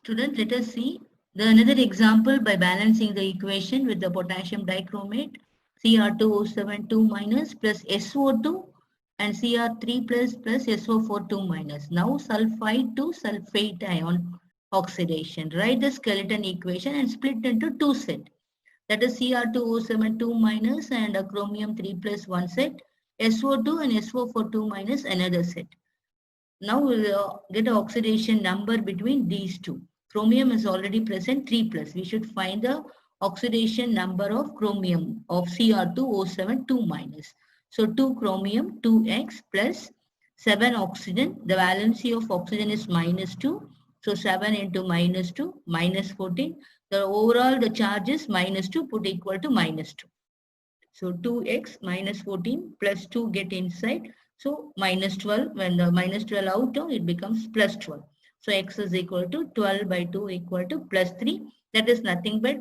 Student, let us see another example by balancing the equation with the potassium dichromate Cr2O7 minus plus SO2 and Cr3 plus SO4 minus. Now sulfide to sulfate ion oxidation. Write the skeleton equation and split into two sets. That is Cr2O7 minus and a chromium 3 plus one set, SO2 and SO4 minus another set. Now we'll get an oxidation number between these two. Chromium is already present 3 plus. We should find the oxidation number of chromium of Cr2O7 minus. So 2 chromium 2x plus 7 oxygen. The valency of oxygen is minus 2. So 7 into minus 2 minus 14. The overall the charge is minus 2 put equal to minus 2. So 2x minus 14 plus 2 get inside. So minus 12, when the minus 12 out, it becomes plus 12. So x is equal to 12 by 2 equal to plus 3. That is nothing but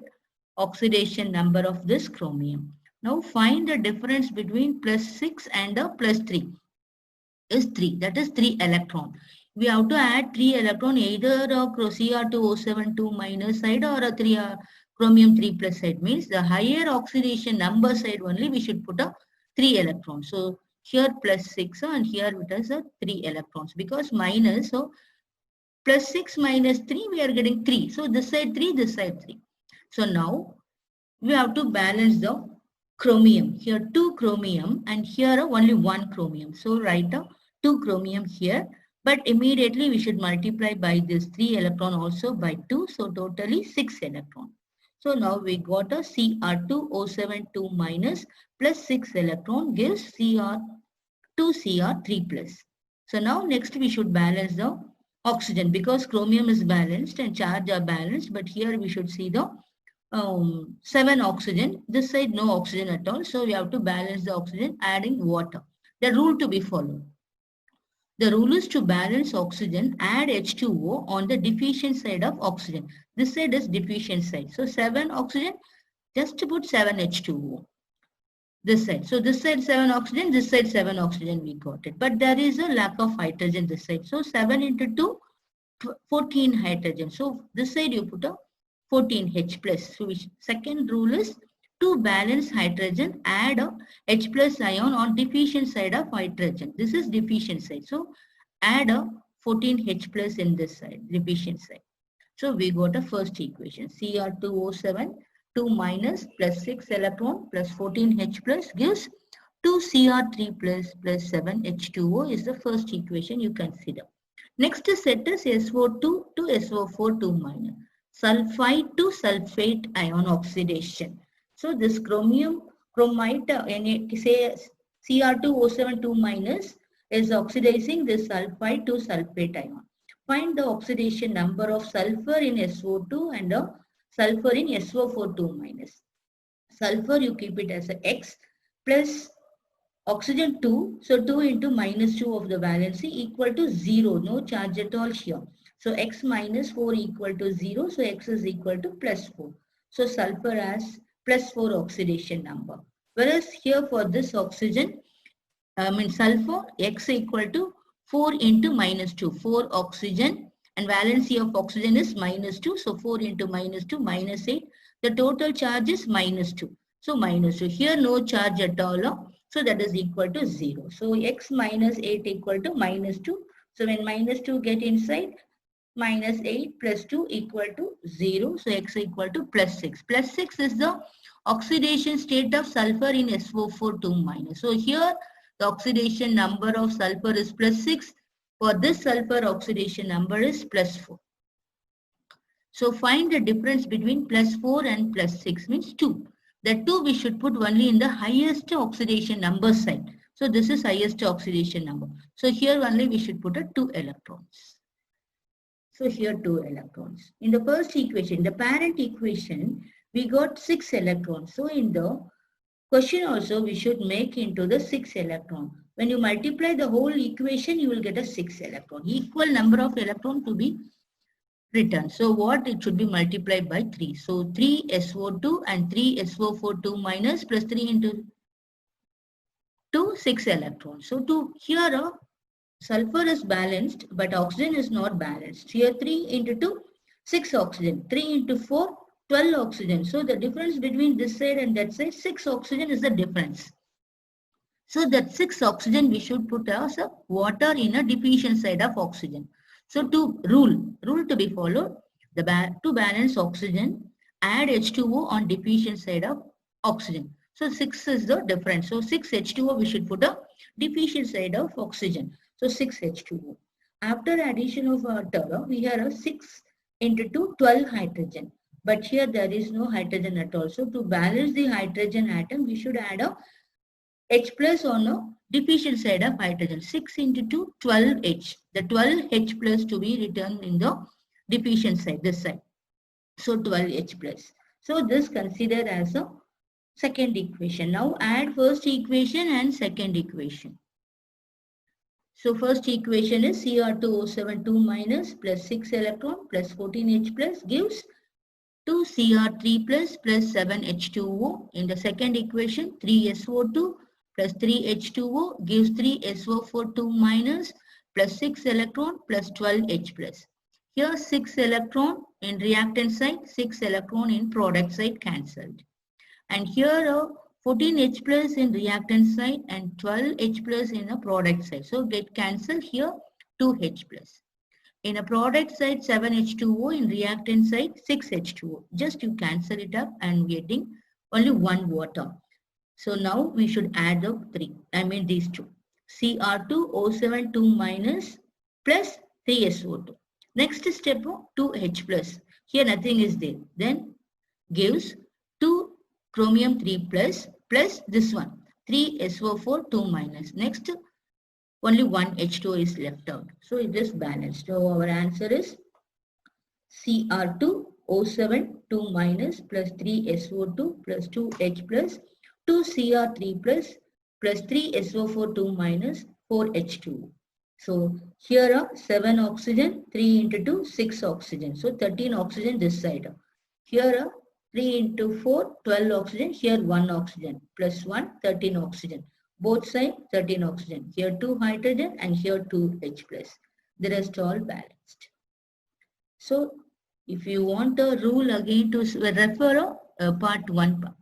oxidation number of this chromium. Now find the difference between plus 6 and plus 3 is 3. That is 3 electron. We have to add 3 electron either a Cr2O7 minus side or a 3 chromium 3 plus side. Means the higher oxidation number side only we should put a 3 electrons. So here plus 6 and here it is a 3 electrons because minus. So plus 6 minus 3 we are getting 3. So this side 3, this side 3. So now we have to balance the chromium. Here 2 chromium and here only 1 chromium. So write a 2 chromium here. But immediately we should multiply by this 3 electron also by 2. So totally 6 electron. So now we got a Cr2O7 minus plus 6 electron gives Cr3 plus. So now next we should balance the oxygen because chromium is balanced and charge are balanced. But here we should see the 7 oxygen. This side no oxygen at all. So we have to balance the oxygen adding water. The rule to be followed. The rule is to balance oxygen, add H2O on the deficient side of oxygen. This side is deficient side. So 7 oxygen, just to put 7 H2O. This side. So this side 7 oxygen, this side 7 oxygen, we got it. But there is a lack of hydrogen this side. So 7 into 2, 14 hydrogen. So this side you put a 14H plus. So which second rule is to balance hydrogen, add a H plus ion on deficient side of hydrogen. This is deficient side. So add a 14H plus in this side, deficient side. So we got a first equation. Cr2O7 minus plus 6 electron plus 14H plus gives 2Cr3 plus 7H2O is the first equation you consider. Next set is SO2 to SO4 minus. Sulfide to sulfate ion oxidation. So this chromite, say Cr2O7 minus is oxidizing this sulfide to sulfate ion. Find the oxidation number of sulfur in SO2 and the sulfur in SO4 minus. Sulfur you keep it as a X plus oxygen 2. So 2 into minus 2 of the valency equal to 0. No charge at all here. So X minus 4 equal to 0. So X is equal to plus 4. So sulfur has plus 4 oxidation number. Whereas here for this oxygen, sulfur, X equal to 4 into minus 2. 4 oxygen and valency of oxygen is minus 2. So 4 into minus 2 minus 8. The total charge is minus 2. So minus 2. Here no charge at all. So that is equal to 0. So X minus 8 equal to minus 2. So when minus 2 get inside, minus 8 plus 2 equal to 0. So X equal to plus 6. Plus 6 is the oxidation state of sulfur in SO4 minus. So here the oxidation number of sulfur is plus 6. For this sulfur oxidation number is plus 4. So find the difference between plus 4 and plus 6 means 2. The 2 we should put only in the highest oxidation number side. So this is highest oxidation number. So here only we should put a 2 electrons. So here 2 electrons. In the first equation, the parent equation, we got 6 electrons. So in the question also we should make into the 6 electron. When you multiply the whole equation, you will get a 6 electron. Equal number of electron to be written. So what it should be multiplied by 3. So 3 SO2 and 3 SO4 minus plus 3 into 2, 6 electrons. So to here sulfur is balanced, but oxygen is not balanced. Here 3 into 2, 6 oxygen. 3 into 4, 12 oxygen. So the difference between this side and that side, 6 oxygen is the difference. So that 6 oxygen we should put as a water in a deficient side of oxygen. So to rule to be followed, to balance oxygen, add H2O on deficient side of oxygen. So 6 is the difference. So 6 H2O we should put a deficient side of oxygen. So 6 H2O. After addition of water, we have a 6 into 2, 12 hydrogen. But here there is no hydrogen at all. So to balance the hydrogen atom, we should add a H plus on a deficient side of hydrogen. 6 into 2, 12H. The 12H plus to be written in the deficient side, this side. So 12H plus. So this considered as a second equation. Now add first equation and second equation. So first equation is Cr2O7 minus plus 6 electron plus 14H plus gives 2 Cr3 plus 7 H2O. In the second equation, 3 SO2 plus 3 H2O gives 3 SO4 minus plus 6 electron plus 12 H plus. Here 6 electron in reactant side, 6 electron in product side cancelled. And here 14 H plus in reactant side and 12 H plus in a product side. So get cancelled here 2 H plus. In a product side 7 H2O, in reactant side 6 H2O. Just you cancel it up and getting only one water. So now we should add the these two. Cr2O7 minus plus 3SO2. Next step 2H plus. Here nothing is there. Then gives 2 chromium 3 plus this one 3 SO4 2 minus. Next only one H2O is left out. So it is balanced. So our answer is Cr2O7 2 minus plus 3 SO2 plus 2H plus 2 Cr3 plus 3 SO4 2 minus 4 H2O. So here are 7 oxygen, 3 into 2, 6 oxygen. So 13 oxygen this side. Here are 3 into 4, 12 oxygen. Here 1 oxygen plus 1, 13 oxygen. Both sides 13 oxygen. Here 2 hydrogen and here 2 H plus. The rest all balanced. So if you want a rule again to refer part 1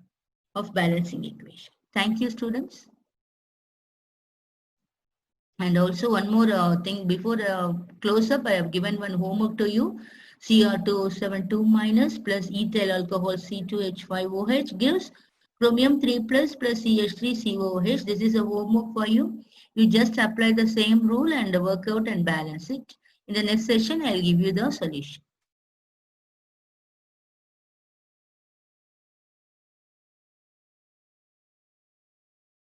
of balancing equation. Thank you, students. And also one more thing before close up, I have given one homework to you. Cr2O7 minus plus ethyl alcohol C2H5OH gives chromium 3 plus CH3COOH. This is a homework for you. You just apply the same rule and work out and balance it. In the next session, I'll give you the solution.